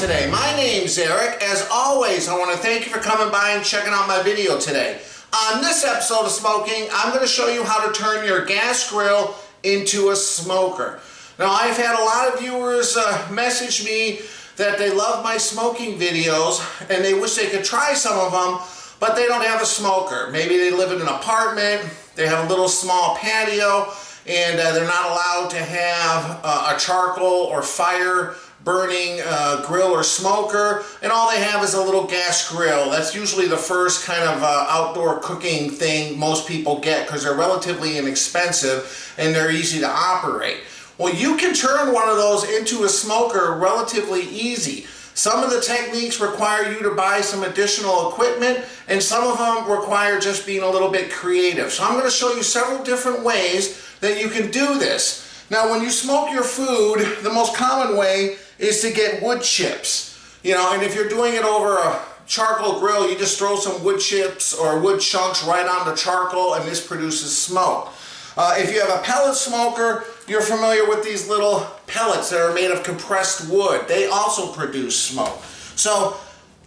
today. My name's Eric. As always, I want to thank you for coming by and checking out my video today. On this episode of Smo'King, I'm going to show you how to turn your gas grill into a smoker. Now, I've had a lot of viewers message me that they love my smoking videos and they wish they could try some of them, but they don't have a smoker. Maybe they live in an apartment, they have a little small patio, and they're not allowed to have a charcoal or fire burning grill or smoker, and all they have is a little gas grill. That's usually the first kind of outdoor cooking thing most people get because they're relatively inexpensive and they're easy to operate. Well, you can turn one of those into a smoker relatively easy. Some of the techniques require you to buy some additional equipment, and some of them require just being a little bit creative. So I'm going to show you several different ways that you can do this. Now, when you smoke your food, the most common way is to get wood chips. You know, and if you're doing it over a charcoal grill, you just throw some wood chips or wood chunks right on the charcoal, and this produces smoke. If you have a pellet smoker, you're familiar with these little pellets that are made of compressed wood. They also produce smoke. So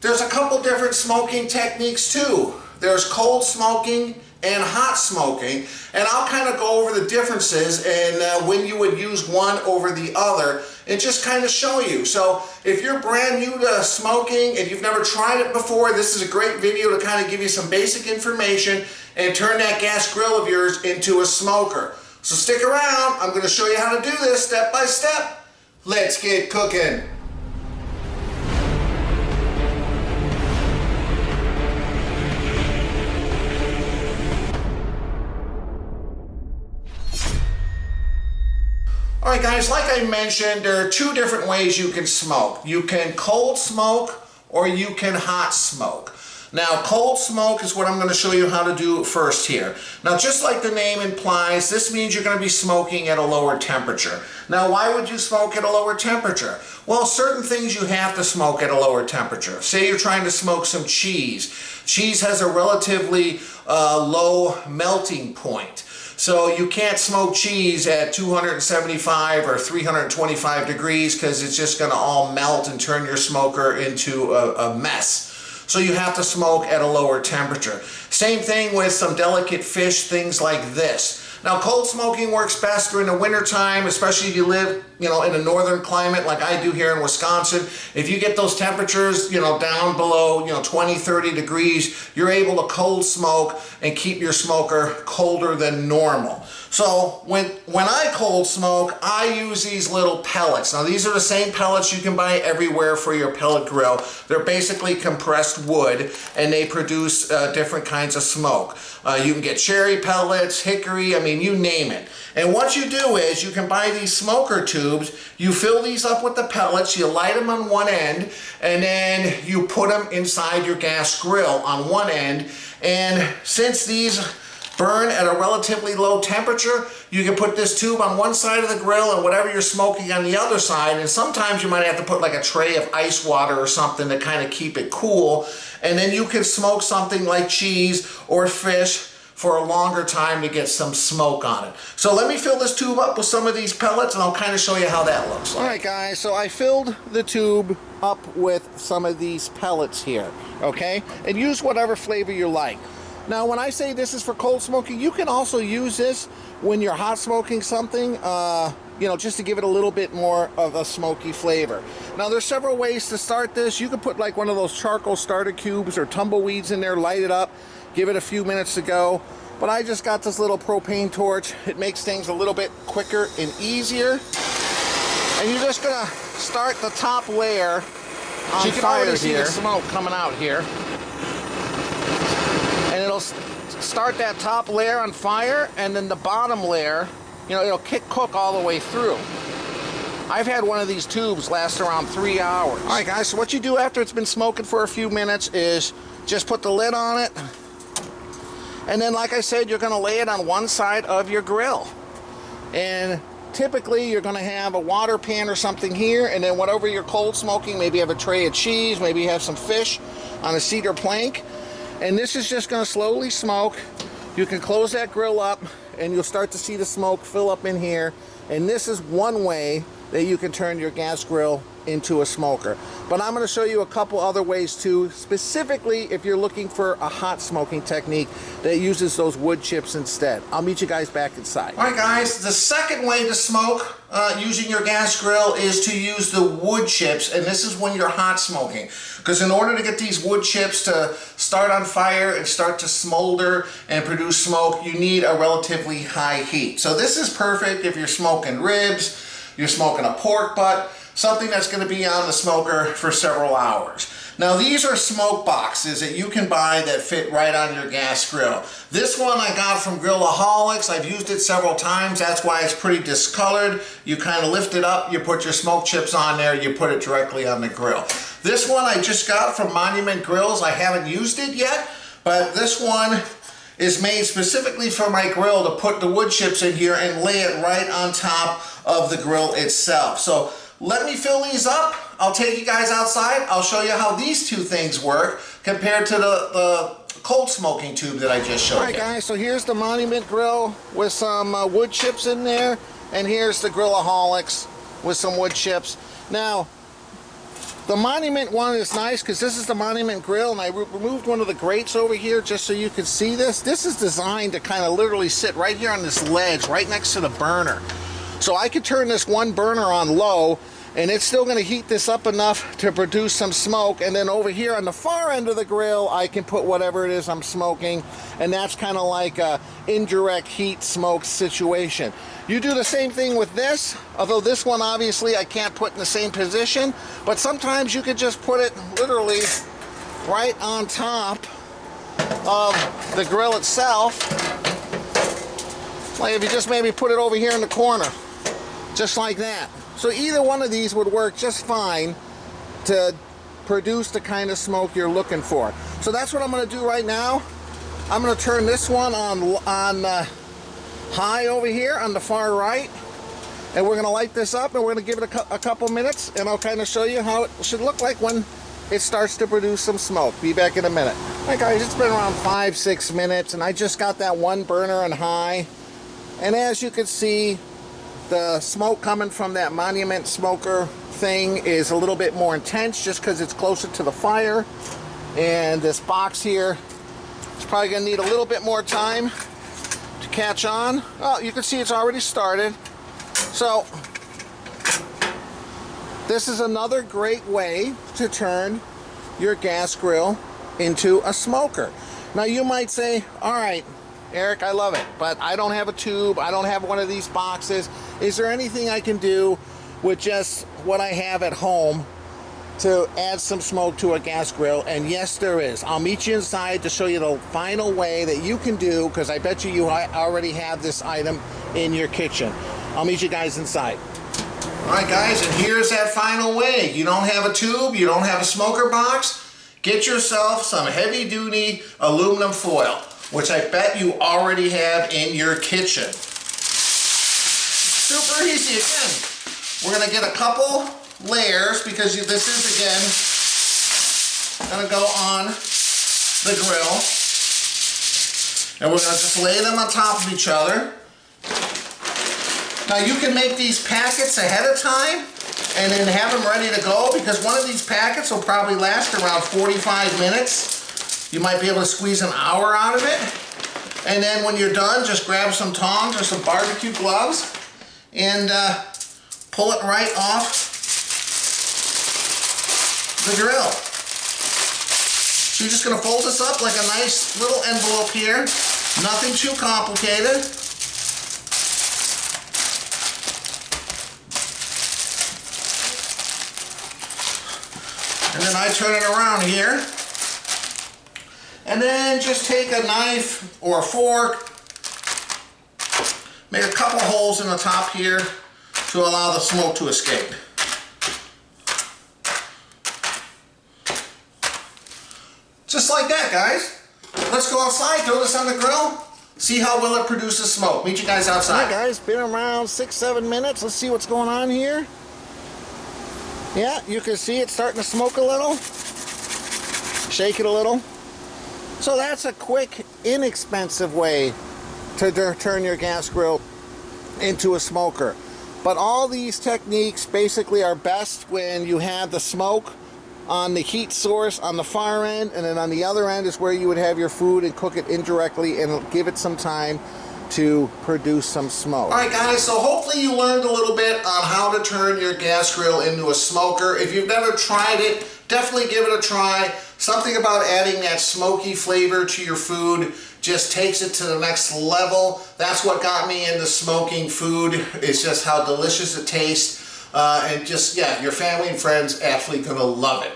there's a couple different smoking techniques too. There's cold smoking and hot smoking, and I'll kind of go over the differences and when you would use one over the other and just kind of show you. So if you're brand new to smoking and you've never tried it before, this is a great video to kind of give you some basic information and turn that gas grill of yours into a smoker. So stick around, I'm going to show you how to do this step by step. Let's get cooking. Alright guys, like I mentioned, there are two different ways you can smoke. You can cold smoke or you can hot smoke. Now, cold smoke is what I'm going to show you how to do first here. Now, just like the name implies, this means you're going to be smoking at a lower temperature. Now, why would you smoke at a lower temperature? Well, certain things you have to smoke at a lower temperature. Say you're trying to smoke some cheese. Cheese has a relatively low melting point. So you can't smoke cheese at 275 or 325 degrees because it's just going to all melt and turn your smoker into a mess. So you have to smoke at a lower temperature. Same thing with some delicate fish, things like this. Now, cold smoking works best during the winter time, especially if you live, in a northern climate like I do here in Wisconsin. If you get those temperatures, down below, 20, 30 degrees, you're able to cold smoke and keep your smoker colder than normal. So when I cold smoke, I use these little pellets. Now, these are the same pellets you can buy everywhere for your pellet grill. They're basically compressed wood, and they produce different kinds of smoke. You can get cherry pellets, hickory, you name it. And what you do is you can buy these smoker tubes, you fill these up with the pellets, you light them on one end, and then you put them inside your gas grill on one end. And since these burn at a relatively low temperature, you can put this tube on one side of the grill and whatever you're smoking on the other side, and sometimes you might have to put like a tray of ice water or something to kind of keep it cool, and then you can smoke something like cheese or fish for a longer time to get some smoke on it. So let me fill this tube up with some of these pellets and I'll kind of show you how that looks like. Alright guys, so I filled the tube up with some of these pellets here, okay? And use whatever flavor you like. Now, when I say this is for cold smoking, you can also use this when you're hot smoking something, just to give it a little bit more of a smoky flavor. Now, there's several ways to start this. You can put like one of those charcoal starter cubes or tumbleweeds in there, light it up, give it a few minutes to go. But I just got this little propane torch. It makes things a little bit quicker and easier. And you're just gonna start the top layer on fire. So you can already see the smoke coming out here. And it'll start that top layer on fire, and then the bottom layer, it'll cook all the way through. I've had one of these tubes last around 3 hours. All right, guys, so what you do after it's been smoking for a few minutes is just put the lid on it, and then, like I said, you're going to lay it on one side of your grill. And typically, you're going to have a water pan or something here, and then whatever you're cold smoking, maybe you have a tray of cheese, maybe you have some fish on a cedar plank. And this is just going to slowly smoke. You can close that grill up and you'll start to see the smoke fill up in here. And this is one way that you can turn your gas grill into a smoker. But I'm going to show you a couple other ways too, specifically if you're looking for a hot smoking technique that uses those wood chips instead. I'll meet you guys back inside. All right guys, the second way to smoke using your gas grill is to use the wood chips, and this is when you're hot smoking. Because in order to get these wood chips to start on fire and start to smolder and produce smoke, you need a relatively high heat. So this is perfect if you're smoking ribs, you're smoking a pork butt, something that's going to be on the smoker for several hours. Now these are smoke boxes that you can buy that fit right on your gas grill. This one I got from Grillaholics. I've used it several times. That's why it's pretty discolored. You kind of lift it up, you put your smoke chips on there, you put it directly on the grill. This one I just got from Monument Grills. I haven't used it yet, but this one is made specifically for my grill to put the wood chips in here and lay it right on top of the grill itself. So let me fill these up. I'll take you guys outside. I'll show you how these two things work compared to the cold smoking tube that I just showed you. All right guys, so here's the Monument grill with some wood chips in there, and here's the Grillaholics with some wood chips. Now, the Monument one is nice because this is the Monument grill, and I removed one of the grates over here just so you can see this. This is designed to kind of literally sit right here on this ledge, right next to the burner. So I could turn this one burner on low, and it's still going to heat this up enough to produce some smoke. And then over here on the far end of the grill, I can put whatever it is I'm smoking, and that's kind of like a indirect heat smoke situation. You do the same thing with this, although this one obviously I can't put in the same position, but sometimes you could just put it literally right on top of the grill itself. Like if you just maybe put it over here in the corner, just like that. So either one of these would work just fine to produce the kind of smoke you're looking for. So that's what I'm going to do right now. I'm going to turn this one on high over here on the far right, and we're going to light this up, and we're going to give it a couple minutes, and I'll kind of show you how it should look like when it starts to produce some smoke. Be back in a minute. All right guys, it's been around 5-6 minutes, and I just got that one burner on high, and as you can see, the smoke coming from that Monument smoker thing is a little bit more intense just because it's closer to the fire, and this box here is probably going to need a little bit more time to catch on. Oh, you can see it's already started. So this is another great way to turn your gas grill into a smoker. Now you might say, all right, Eric, I love it, but I don't have a tube, I don't have one of these boxes. Is there anything I can do with just what I have at home to add some smoke to a gas grill? And yes, there is. I'll meet you inside to show you the final way that you can do, because I bet you already have this item in your kitchen. I'll meet you guys inside. All right guys, and here's that final way. You don't have a tube, you don't have a smoker box, get yourself some heavy duty aluminum foil, which I bet you already have in your kitchen. Super easy again. We're gonna get a couple layers because this is again gonna go on the grill. And we're gonna just lay them on top of each other. Now you can make these packets ahead of time and then have them ready to go, because one of these packets will probably last around 45 minutes. You might be able to squeeze an hour out of it. And then when you're done, just grab some tongs or some barbecue gloves and pull it right off the grill. So you're just going to fold this up like a nice little envelope here. Nothing too complicated. And then I turn it around here. And then just take a knife or a fork, make a couple holes in the top here to allow the smoke to escape. Just like that, guys. Let's go outside, throw this on the grill, see how well it produces smoke. Meet you guys outside. All right, guys, been around 6-7 minutes. Let's see what's going on here. Yeah, you can see it starting to smoke a little. Shake it a little. So that's a quick, inexpensive way to turn your gas grill into a smoker. But all these techniques basically are best when you have the smoke on the heat source on the far end, and then on the other end is where you would have your food and cook it indirectly and give it some time to produce some smoke. Alright guys, so hopefully you learned a little bit on how to turn your gas grill into a smoker. If you've never tried it, definitely give it a try. Something about adding that smoky flavor to your food just takes it to the next level. That's what got me into smoking food. It's just how delicious it tastes. And just, yeah, your family and friends absolutely gonna love it.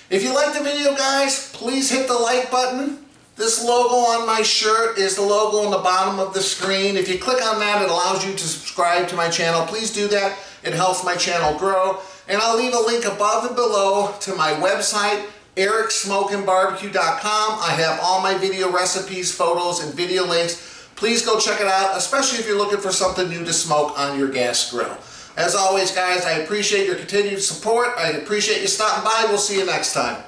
If you like the video, guys, please hit the like button. This logo on my shirt is the logo on the bottom of the screen. If you click on that, it allows you to subscribe to my channel. Please do that. It helps my channel grow. And I'll leave a link above and below to my website, ericsmokingbbq.com. I have all my video recipes, photos, and video links. Please go check it out, especially if you're looking for something new to smoke on your gas grill. As always, guys, I appreciate your continued support. I appreciate you stopping by. We'll see you next time.